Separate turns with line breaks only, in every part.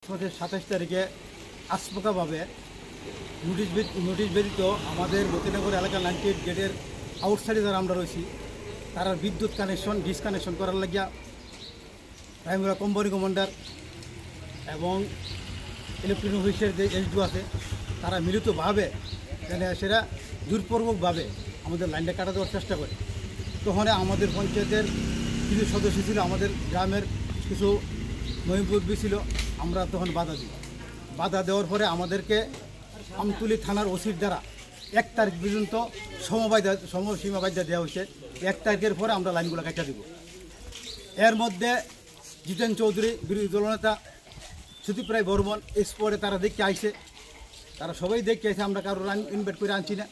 মাসের 27 তারিখে আচমকাভাবে নোটিশ ব্যতীত আমাদের মতিনগর এলাকা 98 গেটের আউটসাইডে যারা আমরা রয়েছি তারা বিদ্যুৎ কানেকশন ডিসকানেকশন করার লাগিয়া প্রাইমারি কোম্পানি কমান্ডার এবং ইলেকট্রনিক অফিসের যে এসডিও আছে তারা মিলিতভাবে সেটা জোরপূর্বকভাবে আমাদের লাইনটা কাটা দেওয়ার চেষ্টা করে। তখন আমাদের পঞ্চায়েতের কিছু সদস্য ছিল, আমাদের গ্রামের কিছু মহিমপুরবী ছিল, আমরা তখন বাধা দেওয়ার পরে আমাদেরকে আমতুলি থানার ওসির দ্বারা 1 তারিখ পর্যন্ত সময়সীমা বাধ্যা দেওয়া হয়েছে। 1 তারিখের পরে আমরা লাইনগুলো কাটা দিব। এর মধ্যে জিতেন চৌধুরী বিরোধী দলনেতা সুদীপ্রায় বর্মন স্পটে তারা দেখতে আইছে, তারা সবাই দেখতে আইছে, আমরা কারো লাইন ইনভাইট করে আনছি না।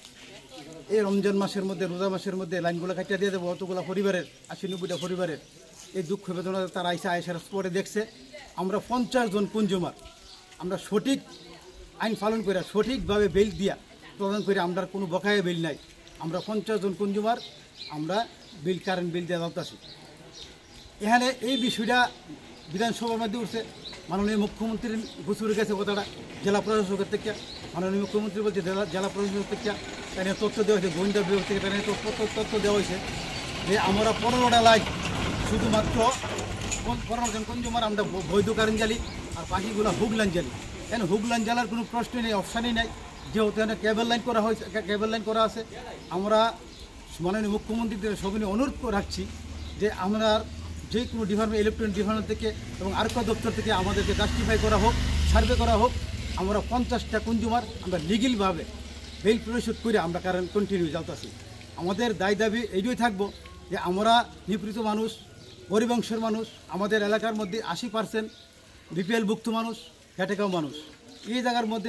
এই রমজান মাসের মধ্যে রোজা মাসের মধ্যে লাইনগুলো কাটিয়ে দিয়ে দেবো অতগুলো পরিবারের 80-90টা পরিবারের এই দুঃখ বেদনা তারা আইসার স্পটে দেখছে। আমরা 50 জন কনজিউমার আমরা সঠিক আইন পালন করে সঠিকভাবে বিল দিয়া প্রদান করে, আমরা কোনো বকায়া বিল নাই। আমরা 50 জন কনজিউমার আমরা কারেন্ট বিল দিয়ে যাচ্ছি। এখানে এই বিষয়টা বিধানসভার মধ্যে উঠছে, মাননীয় মুখ্যমন্ত্রীর ঘুষুরে গেছে কথাটা জেলা প্রশাসকের থেকে। মাননীয় মুখ্যমন্ত্রী বলছে জেলা প্রশাসকের থেকে তাই তথ্য দেওয়া হয়েছে, গোয়েন্দা বিভাগ থেকে তাই তথ্য দেওয়া হয়েছে যে আমরা 15টা লাইন শুধুমাত্র 15 জন কনজিউমার আমরা বৈধ কারেন্ট জ্বালি, আর বাকিগুলো হুক লাইন জ্বালি। কেন হুক লাইন জ্বালার কোনো প্রশ্নই নেই, অপশানই নাই, যেহেতু এখানে কেবল লাইন করা আছে। আমরা মাননীয় মুখ্যমন্ত্রীদের সবাই অনুরোধ রাখছি যে আমরা যে কোনো ডিপার্টমেন্ট ইলেকট্রনিক ডিপার্টমেন্ট থেকে এবং আরকা দপ্তর থেকে আমাদেরকে জাস্টিফাই করা হোক, সার্ভে করা হোক। আমরা 50টা কনজিউমার আমরা লিগেলভাবে বিল পরিশোধ করে আমরা কারেন্ট কন্টিনিউ জ্বালতেছি। আমাদের দাবি এইটাই থাকবো যে আমরা নিপীড়িত মানুষ, গরিব অংশের মানুষ, আমাদের এলাকার মধ্যে 80% বিপিএল ভুক্ত মানুষ, ক্যাটেগরি মানুষ, এই জায়গার মধ্যে